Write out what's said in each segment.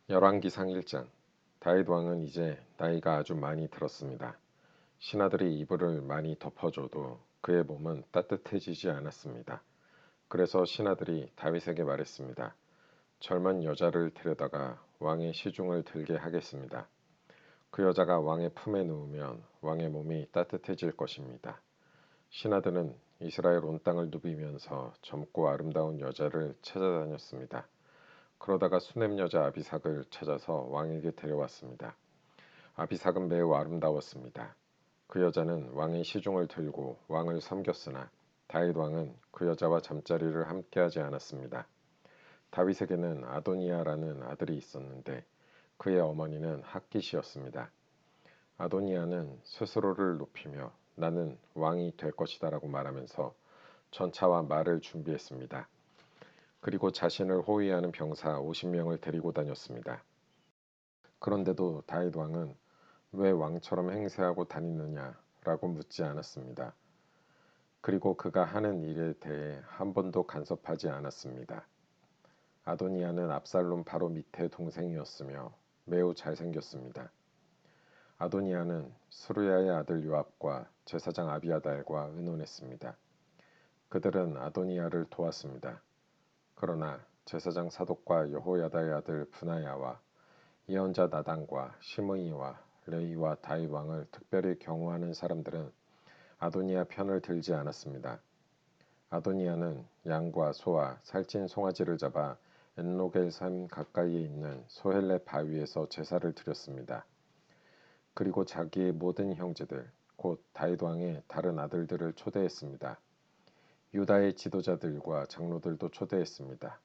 열왕기상 1장. 다윗 왕은 이제 나이가 아주 많이 들었습니다. 신하들이 이불을 많이 덮어줘도 그의 몸은 따뜻해지지 않았습니다. 그래서 신하들이 다윗에게 말했습니다. 젊은 여자를 데려다가 왕의 시중을 들게 하겠습니다. 그 여자가 왕의 품에 누우면 왕의 몸이 따뜻해질 것입니다. 신하들은 이스라엘 온 땅을 누비면서 젊고 아름다운 여자를 찾아다녔습니다. 그러다가 수냄 여자 아비삭을 찾아서 왕에게 데려왔습니다. 아비삭은 매우 아름다웠습니다. 그 여자는 왕의 시중을 들고 왕을 섬겼으나 다윗 왕은 그 여자와 잠자리를 함께하지 않았습니다. 다윗에게는 아도니아라는 아들이 있었는데 그의 어머니는 핫깃이었습니다. 아도니아는 스스로를 높이며 나는 왕이 될 것이다라고 말하면서 전차와 말을 준비했습니다. 그리고 자신을 호위하는 병사 50명을 데리고 다녔습니다. 그런데도 다윗 왕은 왜 왕처럼 행세하고 다니느냐라고 묻지 않았습니다. 그리고 그가 하는 일에 대해 한 번도 간섭하지 않았습니다. 아도니아는 압살롬 바로 밑에 동생이었으며 매우 잘생겼습니다. 아도니아는 스루야의 아들 요압과 제사장 아비아달과 의논했습니다. 그들은 아도니아를 도왔습니다. 그러나 제사장 사독과 여호야다의 아들 브나야와 예언자 나단과 시므이와 레이와 다윗 왕을 특별히 경호하는 사람들은 아도니아 편을 들지 않았습니다. 아도니아는 양과 소와 살찐 송아지를 잡아 엔로겔 산 가까이에 있는 소헬레 바위에서 제사를 드렸습니다. 그리고 자기의 모든 형제들 곧 다윗 왕의 다른 아들들을 초대했습니다. 유다의 지도자들과 장로들도 초대했습니다.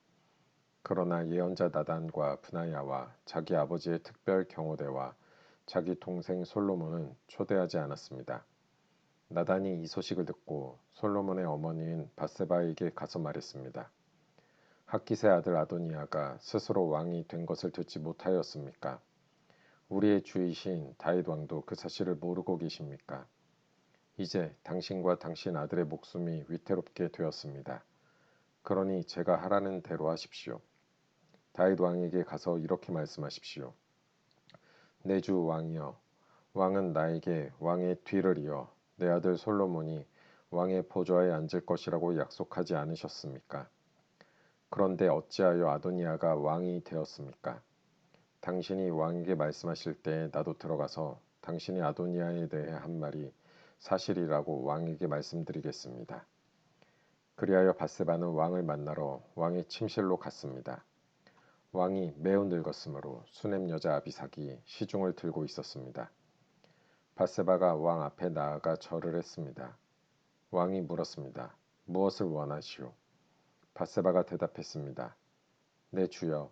그러나 예언자 나단과 브나야와 자기 아버지의 특별 경호대와 자기 동생 솔로몬은 초대하지 않았습니다. 나단이 이 소식을 듣고 솔로몬의 어머니인 바세바에게 가서 말했습니다. 핫깃의 아들 아도니아가 스스로 왕이 된 것을 듣지 못하였습니까? 우리의 주이신 다윗 왕도 그 사실을 모르고 계십니까? 이제 당신과 당신 아들의 목숨이 위태롭게 되었습니다. 그러니 제가 하라는 대로 하십시오. 다윗 왕에게 가서 이렇게 말씀하십시오. 내 주 왕이여, 왕은 나에게 왕의 뒤를 이어 내 아들 솔로몬이 왕의 보좌에 앉을 것이라고 약속하지 않으셨습니까? 그런데 어찌하여 아도니아가 왕이 되었습니까? 당신이 왕에게 말씀하실 때 나도 들어가서 당신이 아도니아에 대해 한 말이 사실이라고 왕에게 말씀드리겠습니다. 그리하여 바세바는 왕을 만나러 왕의 침실로 갔습니다. 왕이 매우 늙었으므로 수냄 여자 아비삭이 시중을 들고 있었습니다. 바세바가 왕 앞에 나아가 절을 했습니다. 왕이 물었습니다. 무엇을 원하시오? 바세바가 대답했습니다. 내 주여,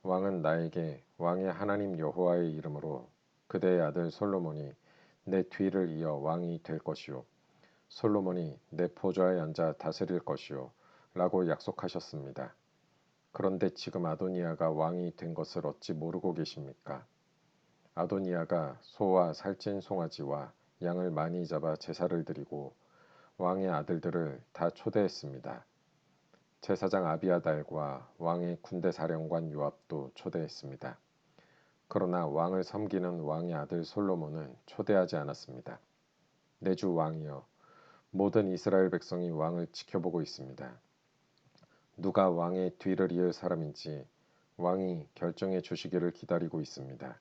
왕은 나에게 왕의 하나님 여호와의 이름으로 그대의 아들 솔로몬이 내 뒤를 이어 왕이 될 것이요. 솔로몬이 내 보좌에 앉아 다스릴 것이요. 라고 약속하셨습니다. 그런데 지금 아도니아가 왕이 된 것을 어찌 모르고 계십니까? 아도니아가 소와 살찐 송아지와 양을 많이 잡아 제사를 드리고 왕의 아들들을 다 초대했습니다. 제사장 아비아달과 왕의 군대 사령관 요압도 초대했습니다. 그러나 왕을 섬기는 왕의 아들 솔로몬은 초대하지 않았습니다. 내 주 왕이여, 모든 이스라엘 백성이 왕을 지켜보고 있습니다. 누가 왕의 뒤를 이을 사람인지 왕이 결정해 주시기를 기다리고 있습니다.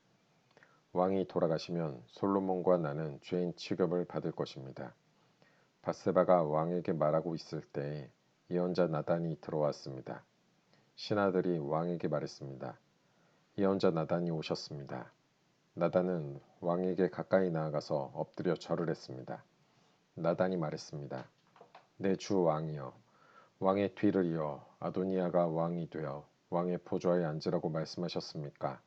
왕이 돌아가시면 솔로몬과 나는 죄인 취급을 받을 것입니다. 바세바가 왕에게 말하고 있을 때에 예언자 나단이 들어왔습니다. 신하들이 왕에게 말했습니다. 예언자 나단이 오셨습니다. 나단은 왕에게 가까이 나아가서 엎드려 절을 했습니다. 나단이 말했습니다. 내 주 왕이여, 왕의 뒤를 이어 아도니아가 왕이 되어 왕의 보좌에 앉으라고 말씀하셨습니까?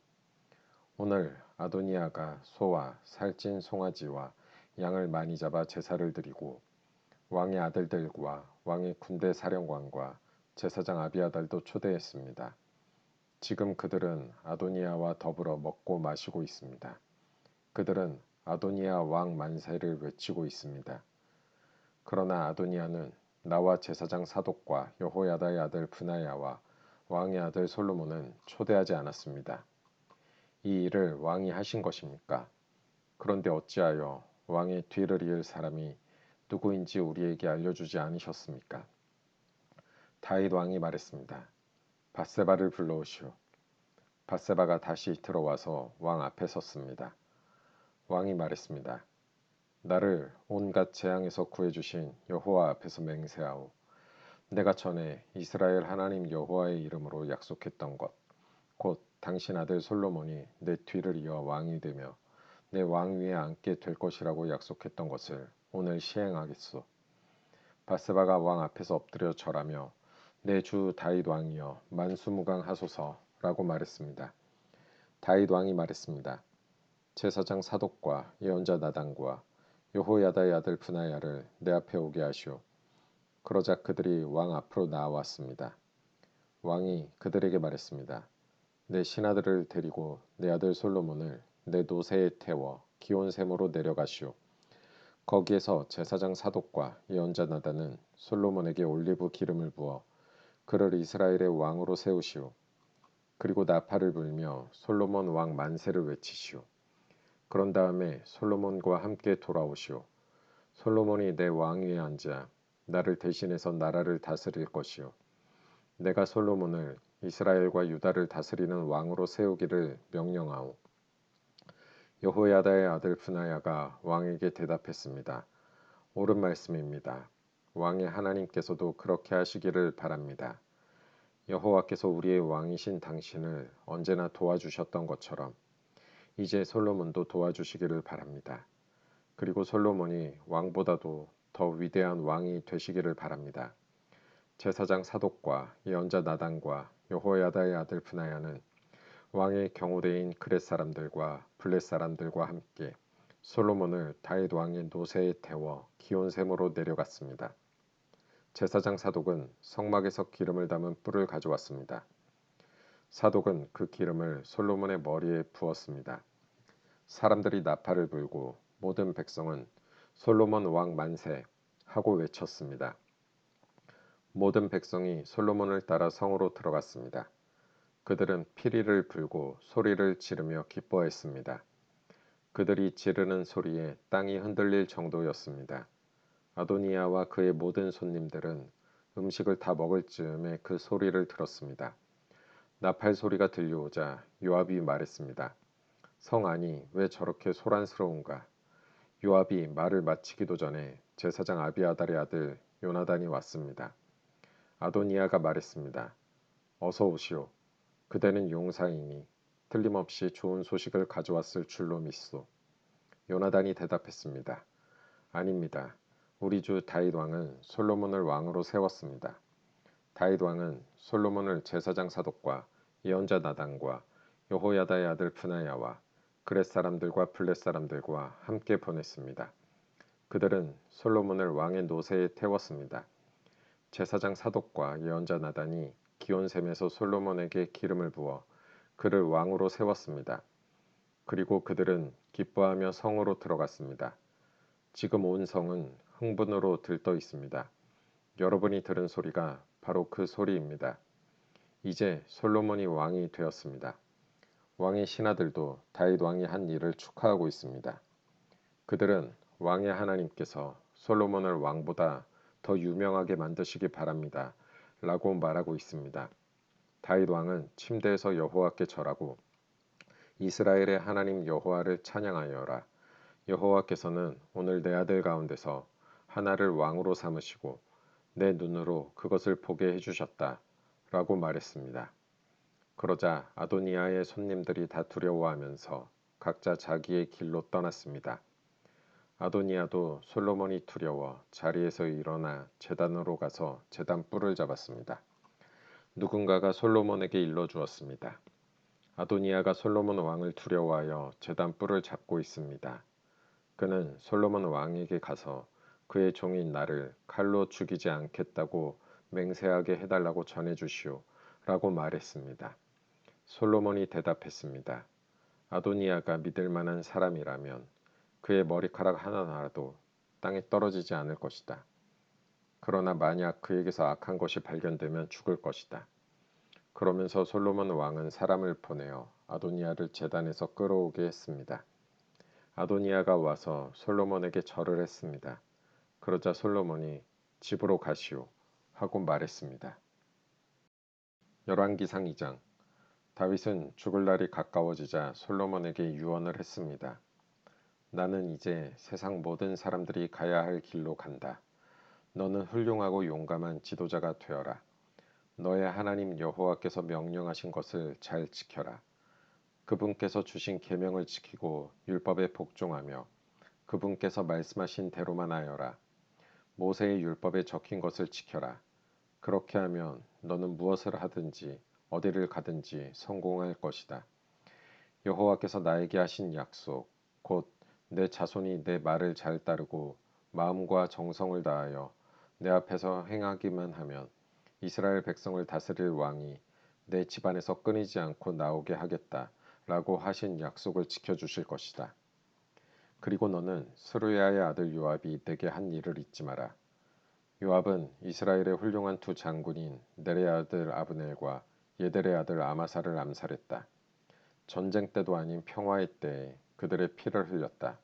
오늘 아도니아가 소와 살찐 송아지와 양을 많이 잡아 제사를 드리고 왕의 아들들과 왕의 군대 사령관과 제사장 아비아달도 초대했습니다. 지금 그들은 아도니아와 더불어 먹고 마시고 있습니다. 그들은 아도니아 왕 만세를 외치고 있습니다. 그러나 아도니아는 나와 제사장 사독과 여호야다의 아들 브나야와 왕의 아들 솔로몬은 초대하지 않았습니다. 이 일을 왕이 하신 것입니까? 그런데 어찌하여 왕의 뒤를 이을 사람이 누구인지 우리에게 알려주지 않으셨습니까? 다윗 왕이 말했습니다. 밧세바를 불러오시오. 밧세바가 다시 들어와서 왕 앞에 섰습니다. 왕이 말했습니다. 나를 온갖 재앙에서 구해주신 여호와 앞에서 맹세하오. 내가 전에 이스라엘 하나님 여호와의 이름으로 약속했던 것, 곧 당신 아들 솔로몬이 내 뒤를 이어 왕이 되며 내 왕위에 앉게 될 것이라고 약속했던 것을 오늘 시행하겠소. 밧세바가 왕 앞에서 엎드려 절하며 내 주 다윗 왕이여 만수무강하소서라고 말했습니다. 다윗 왕이 말했습니다. 제사장 사독과 예언자 나단과 여호야다의 아들 브나야를 내 앞에 오게 하시오. 그러자 그들이 왕 앞으로 나아왔습니다. 왕이 그들에게 말했습니다. 내 신하들을 데리고 내 아들 솔로몬을 내 노새에 태워 기온샘으로 내려가시오. 거기에서 제사장 사독과 예언자 나단은 솔로몬에게 올리브 기름을 부어 그를 이스라엘의 왕으로 세우시오. 그리고 나팔을 불며 솔로몬 왕 만세를 외치시오. 그런 다음에 솔로몬과 함께 돌아오시오. 솔로몬이 내 왕위에 앉아 나를 대신해서 나라를 다스릴 것이오. 내가 솔로몬을 이스라엘과 유다를 다스리는 왕으로 세우기를 명령하오. 여호야다의 아들 브나야가 왕에게 대답했습니다. 옳은 말씀입니다. 왕의 하나님께서도 그렇게 하시기를 바랍니다. 여호와께서 우리의 왕이신 당신을 언제나 도와주셨던 것처럼 이제 솔로몬도 도와주시기를 바랍니다. 그리고 솔로몬이 왕보다도 더 위대한 왕이 되시기를 바랍니다. 제사장 사독과 예언자 나단과 여호야다의 아들 브나야는 왕의 경호대인 그렛 사람들과 블렛 사람들과 함께 솔로몬을 다윗 왕의 노새에 태워 기온샘으로 내려갔습니다. 제사장 사독은 성막에서 기름을 담은 뿔을 가져왔습니다. 사독은 그 기름을 솔로몬의 머리에 부었습니다. 사람들이 나팔을 불고 모든 백성은 솔로몬 왕 만세 하고 외쳤습니다. 모든 백성이 솔로몬을 따라 성으로 들어갔습니다. 그들은 피리를 불고 소리를 지르며 기뻐했습니다. 그들이 지르는 소리에 땅이 흔들릴 정도였습니다. 아도니아와 그의 모든 손님들은 음식을 다 먹을 즈음에 그 소리를 들었습니다. 나팔 소리가 들려오자 요압이 말했습니다. 성 안이 왜 저렇게 소란스러운가? 요압이 말을 마치기도 전에 제사장 아비아달의 아들 요나단이 왔습니다. 아도니아가 말했습니다. 어서 오시오. 그대는 용사이니 틀림없이 좋은 소식을 가져왔을 줄로 믿소. 요나단이 대답했습니다. 아닙니다. 우리 주 다윗 왕은 솔로몬을 왕으로 세웠습니다. 다윗 왕은 솔로몬을 제사장 사독과 예언자 나단과 여호야다의 아들 브나야와 그렛 사람들과 블렛 사람들과 함께 보냈습니다. 그들은 솔로몬을 왕의 노새에 태웠습니다. 제사장 사독과 예언자 나단이 기온샘에서 솔로몬에게 기름을 부어 그를 왕으로 세웠습니다. 그리고 그들은 기뻐하며 성으로 들어갔습니다. 지금 온 성은 흥분으로 들떠 있습니다. 여러분이 들은 소리가 바로 그 소리입니다. 이제 솔로몬이 왕이 되었습니다. 왕의 신하들도 다윗 왕이 한 일을 축하하고 있습니다. 그들은 왕의 하나님께서 솔로몬을 왕보다 더 유명하게 만드시기 바랍니다. 라고 말하고 있습니다. 다윗 왕은 침대에서 여호와께 절하고 이스라엘의 하나님 여호와를 찬양하여라. 여호와께서는 오늘 내 아들 가운데서 하나를 왕으로 삼으시고 내 눈으로 그것을 보게 해주셨다. 라고 말했습니다. 그러자 아도니아의 손님들이 다 두려워하면서 각자 자기의 길로 떠났습니다. 아도니아도 솔로몬이 두려워 자리에서 일어나 제단으로 가서 제단 뿔을 잡았습니다. 누군가가 솔로몬에게 일러주었습니다. 아도니아가 솔로몬 왕을 두려워하여 제단 뿔을 잡고 있습니다. 그는 솔로몬 왕에게 가서 그의 종인 나를 칼로 죽이지 않겠다고 맹세하게 해달라고 전해주시오 라고 말했습니다. 솔로몬이 대답했습니다. 아도니아가 믿을 만한 사람이라면 그의 머리카락 하나라도 땅에 떨어지지 않을 것이다. 그러나 만약 그에게서 악한 것이 발견되면 죽을 것이다. 그러면서 솔로몬 왕은 사람을 보내어 아도니아를 제단에서 끌어오게 했습니다. 아도니아가 와서 솔로몬에게 절을 했습니다. 그러자 솔로몬이 집으로 가시오 하고 말했습니다. 열왕기상 2장. 다윗은 죽을 날이 가까워지자 솔로몬에게 유언을 했습니다. 나는 이제 세상 모든 사람들이 가야 할 길로 간다. 너는 훌륭하고 용감한 지도자가 되어라. 너의 하나님 여호와께서 명령하신 것을 잘 지켜라. 그분께서 주신 계명을 지키고 율법에 복종하며 그분께서 말씀하신 대로만 하여라. 모세의 율법에 적힌 것을 지켜라. 그렇게 하면 너는 무엇을 하든지 어디를 가든지 성공할 것이다. 여호와께서 나에게 하신 약속, 곧 내 자손이 내 말을 잘 따르고 마음과 정성을 다하여 내 앞에서 행하기만 하면 이스라엘 백성을 다스릴 왕이 내 집안에서 끊이지 않고 나오게 하겠다 라고 하신 약속을 지켜주실 것이다. 그리고 너는 스루야의 아들 요압이 내게 한 일을 잊지 마라. 요압은 이스라엘의 훌륭한 두 장군인 넬의 아들 아브넬과 예델의 아들 아마사를 암살했다. 전쟁 때도 아닌 평화의 때에 그들의 피를 흘렸다.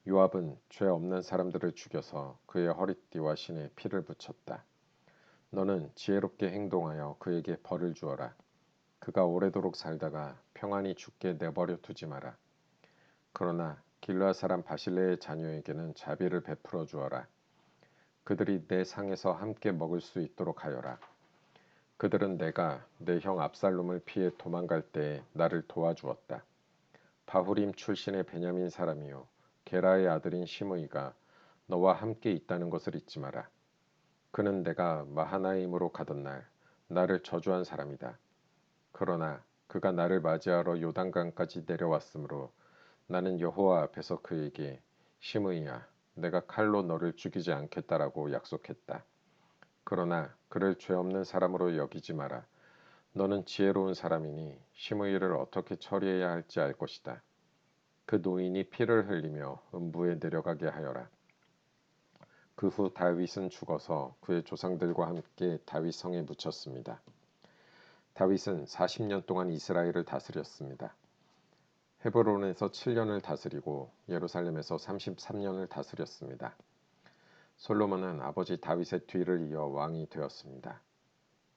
요압은 죄 없는 사람들을 죽여서 그의 허리띠와 신에 피를 붙였다. 너는 지혜롭게 행동하여 그에게 벌을 주어라. 그가 오래도록 살다가 평안히 죽게 내버려 두지 마라. 그러나 길르앗 사람 바실레의 자녀에게는 자비를 베풀어 주어라. 그들이 내 상에서 함께 먹을 수 있도록 하여라. 그들은 내가 내 형 압살롬을 피해 도망갈 때에 나를 도와주었다. 바후림 출신의 베냐민 사람이요 게라의 아들인 시므이가 너와 함께 있다는 것을 잊지 마라. 그는 내가 마하나임으로 가던 날 나를 저주한 사람이다. 그러나 그가 나를 맞이하러 요단강까지 내려왔으므로 나는 여호와 앞에서 그에게 시므이야 내가 칼로 너를 죽이지 않겠다라고 약속했다. 그러나 그를 죄 없는 사람으로 여기지 마라. 너는 지혜로운 사람이니 시므이를 어떻게 처리해야 할지 알 것이다. 그 노인이 피를 흘리며 음부에 내려가게 하여라. 그 후 다윗은 죽어서 그의 조상들과 함께 다윗 성에 묻혔습니다. 다윗은 40년 동안 이스라엘을 다스렸습니다. 헤브론에서 7년을 다스리고 예루살렘에서 33년을 다스렸습니다. 솔로몬은 아버지 다윗의 뒤를 이어 왕이 되었습니다.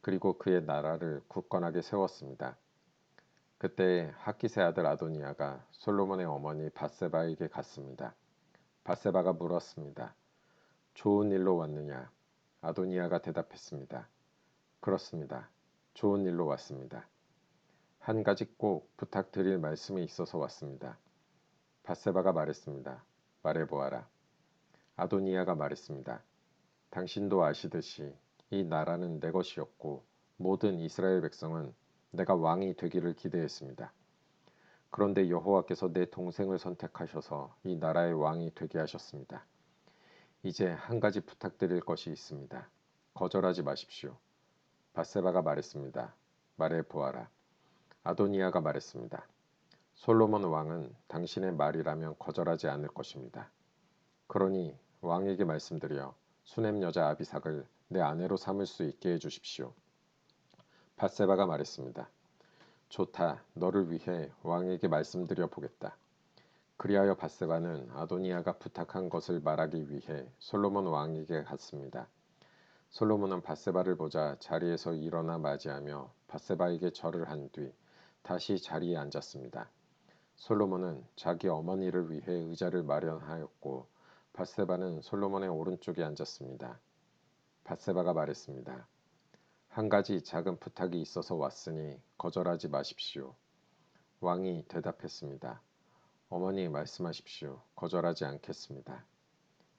그리고 그의 나라를 굳건하게 세웠습니다. 그때 핫깃의 아들 아도니아가 솔로몬의 어머니 밧세바에게 갔습니다. 밧세바가 물었습니다. 좋은 일로 왔느냐? 아도니아가 대답했습니다. 그렇습니다. 좋은 일로 왔습니다. 한 가지 꼭 부탁드릴 말씀이 있어서 왔습니다. 밧세바가 말했습니다. 말해보아라. 아도니아가 말했습니다. 당신도 아시듯이 이 나라는 내 것이었고 모든 이스라엘 백성은 내가 왕이 되기를 기대했습니다. 그런데 여호와께서 내 동생을 선택하셔서 이 나라의 왕이 되게 하셨습니다. 이제 한 가지 부탁드릴 것이 있습니다. 거절하지 마십시오. 밧세바가 말했습니다. 말해보아라. 아도니아가 말했습니다. 솔로몬 왕은 당신의 말이라면 거절하지 않을 것입니다. 그러니 왕에게 말씀드려 수넴 여자 아비삭을 내 아내로 삼을 수 있게 해주십시오. 밧세바가 말했습니다. 좋다. 너를 위해 왕에게 말씀드려 보겠다. 그리하여 밧세바는 아도니아가 부탁한 것을 말하기 위해 솔로몬 왕에게 갔습니다. 솔로몬은 밧세바를 보자 자리에서 일어나 맞이하며 밧세바에게 절을 한 뒤 다시 자리에 앉았습니다. 솔로몬은 자기 어머니를 위해 의자를 마련하였고 밧세바는 솔로몬의 오른쪽에 앉았습니다. 밧세바가 말했습니다. 한 가지 작은 부탁이 있어서 왔으니 거절하지 마십시오. 왕이 대답했습니다. 어머니 말씀하십시오. 거절하지 않겠습니다.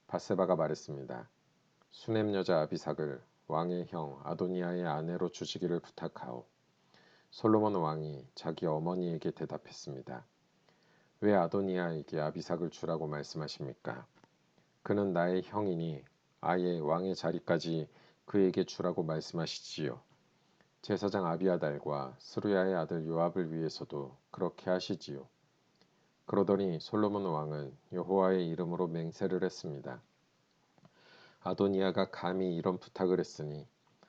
밧세바가 말했습니다. 수넴 여자 아비삭을 왕의 형 아도니아의 아내로 주시기를 부탁하오. 솔로몬 왕이 자기 어머니에게 대답했습니다. 왜 아도니아에게 아비삭을 주라고 말씀하십니까? 그는 나의 형이니 아예 왕의 자리까지 그에게 주라고 말씀하시지요. 제사장 아비아달과 스루야의 아들 요압을 위해서도 그렇게 하시지요. 그러더니 솔로몬 왕은 여호와의 이름으로 맹세를 했습니다. 아도니아가 감히 이런 부탁을 했으니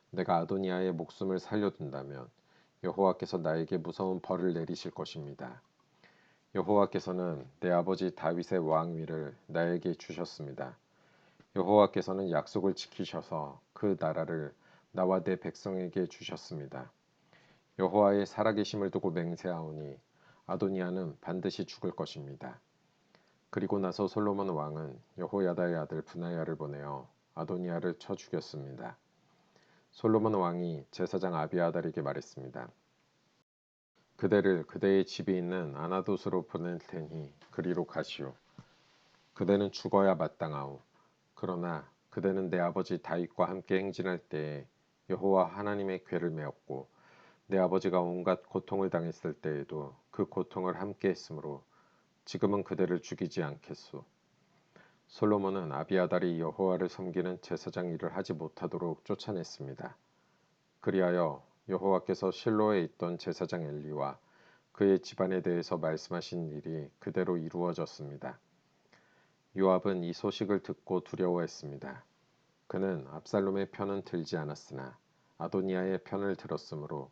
내가 아도니아의 목숨을 살려둔다면 여호와께서 나에게 무서운 벌을 내리실 것입니다. 여호와께서는 내 아버지 다윗의 왕위를 나에게 주셨습니다. 여호와께서는 약속을 지키셔서 그 나라를 나와 내 백성에게 주셨습니다. 여호와의 살아계심을 두고 맹세하오니 아도니아는 반드시 죽을 것입니다. 그리고 나서 솔로몬 왕은 여호야다의 아들 브나야를 보내어 아도니아를 쳐 죽였습니다. 솔로몬 왕이 제사장 아비아달에게 말했습니다. 그대를 그대의 집에 있는 아나돗으로 보낼 테니 그리로 가시오. 그대는 죽어야 마땅하오. 그러나 그대는 내 아버지 다윗과 함께 행진할 때에 여호와 하나님의 궤를 메었고 내 아버지가 온갖 고통을 당했을 때에도 그 고통을 함께 했으므로 지금은 그대를 죽이지 않겠소. 솔로몬은 아비아달이 여호와를 섬기는 제사장 일을 하지 못하도록 쫓아냈습니다. 그리하여 여호와께서 실로에 있던 제사장 엘리와 그의 집안에 대해서 말씀하신 일이 그대로 이루어졌습니다. 요압은 이 소식을 듣고 두려워했습니다. 그는 압살롬의 편은 들지 않았으나 아도니아의 편을 들었으므로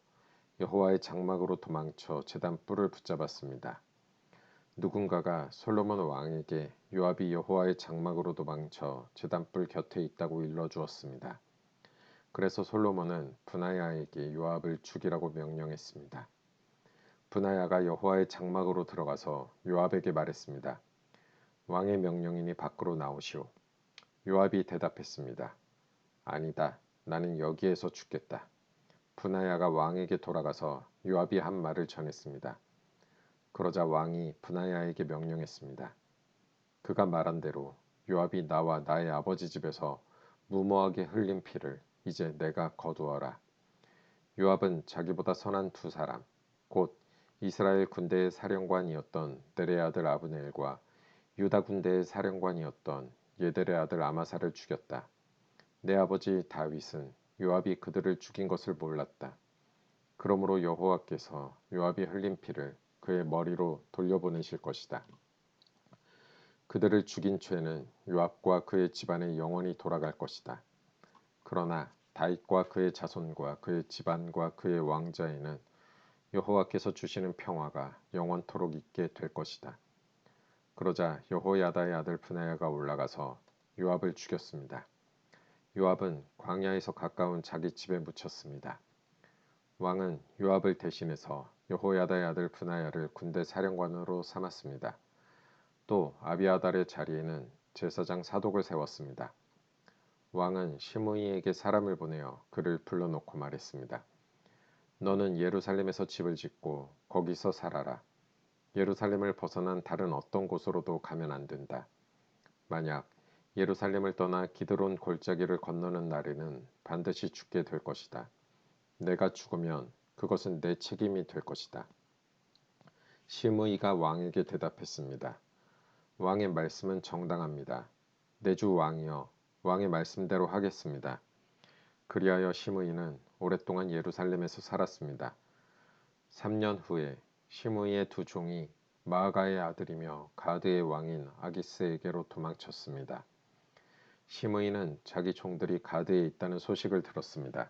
여호와의 장막으로 도망쳐 제단 뿔을 붙잡았습니다. 누군가가 솔로몬 왕에게 요압이 여호와의 장막으로 도망쳐 제단 뿔 곁에 있다고 일러주었습니다. 그래서 솔로몬은 브나야에게 요압을 죽이라고 명령했습니다. 브나야가 여호와의 장막으로 들어가서 요압에게 말했습니다. 왕의 명령이니 밖으로 나오시오. 요압이 대답했습니다. 아니다. 나는 여기에서 죽겠다. 브나야가 왕에게 돌아가서 요압이 한 말을 전했습니다. 그러자 왕이 브나야에게 명령했습니다. 그가 말한 대로 요압이 나와 나의 아버지 집에서 무모하게 흘린 피를 이제 내가 거두어라. 요압은 자기보다 선한 두 사람, 곧 이스라엘 군대의 사령관이었던 넬의 아들 아브넬과 유다 군대의 사령관이었던 예델의 아들 아마사를 죽였다. 내 아버지 다윗은 요압이 그들을 죽인 것을 몰랐다. 그러므로 여호와께서 요압이 흘린 피를 그의 머리로 돌려보내실 것이다. 그들을 죽인 죄는 요압과 그의 집안에 영원히 돌아갈 것이다. 그러나 다윗과 그의 자손과 그의 집안과 그의 왕자에는 여호와께서 주시는 평화가 영원토록 있게 될 것이다. 그러자 여호야다의 아들 브나야가 올라가서 요압을 죽였습니다. 요압은 광야에서 가까운 자기 집에 묻혔습니다. 왕은 요압을 대신해서 여호야다의 아들 브나야를 군대 사령관으로 삼았습니다. 또 아비아달의 자리에는 제사장 사독을 세웠습니다. 왕은 시므이에게 사람을 보내어 그를 불러놓고 말했습니다. 너는 예루살렘에서 집을 짓고 거기서 살아라. 예루살렘을 벗어난 다른 어떤 곳으로도 가면 안 된다. 만약 예루살렘을 떠나 기드론 골짜기를 건너는 날에는 반드시 죽게 될 것이다. 내가 죽으면 그것은 내 책임이 될 것이다. 시므이가 왕에게 대답했습니다. 왕의 말씀은 정당합니다. 내 주 왕이여, 왕의 말씀대로 하겠습니다. 그리하여 시므이는 오랫동안 예루살렘에서 살았습니다. 3년 후에 시므이의 두 종이 마아가의 아들이며 가드의 왕인 아기스에게로 도망쳤습니다. 시므이는 자기 종들이 가드에 있다는 소식을 들었습니다.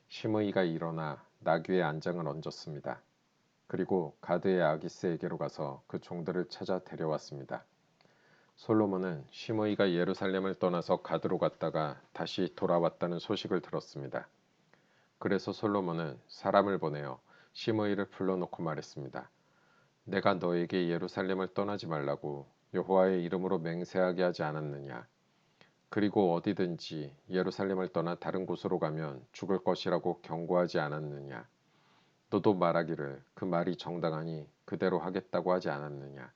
시므이가 일어나 나귀에 안장을 얹었습니다. 그리고 가드의 아기스에게로 가서 그 종들을 찾아 데려왔습니다. 솔로몬은 시므이가 예루살렘을 떠나서 가드로 갔다가 다시 돌아왔다는 소식을 들었습니다. 그래서 솔로몬은 사람을 보내어 시므이를 불러놓고 말했습니다. 내가 너에게 예루살렘을 떠나지 말라고 여호와의 이름으로 맹세하게 하지 않았느냐? 그리고 어디든지 예루살렘을 떠나 다른 곳으로 가면 죽을 것이라고 경고하지 않았느냐? 너도 말하기를 그 말이 정당하니 그대로 하겠다고 하지 않았느냐?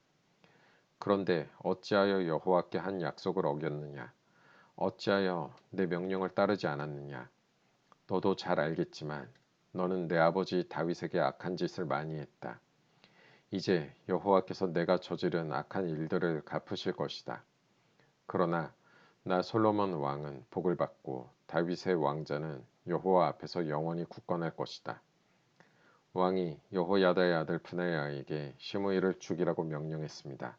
그런데 어찌하여 여호와께 한 약속을 어겼느냐? 어찌하여 내 명령을 따르지 않았느냐? 너도 잘 알겠지만 너는 내 아버지 다윗에게 악한 짓을 많이 했다. 이제 여호와께서 내가 저지른 악한 일들을 갚으실 것이다. 그러나 나 솔로몬 왕은 복을 받고 다윗의 왕자는 여호와 앞에서 영원히 굳건할 것이다. 왕이 여호야다의 아들 브나야에게 시므이를 죽이라고 명령했습니다.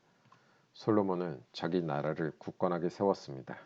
솔로몬은 자기 나라를 굳건하게 세웠습니다.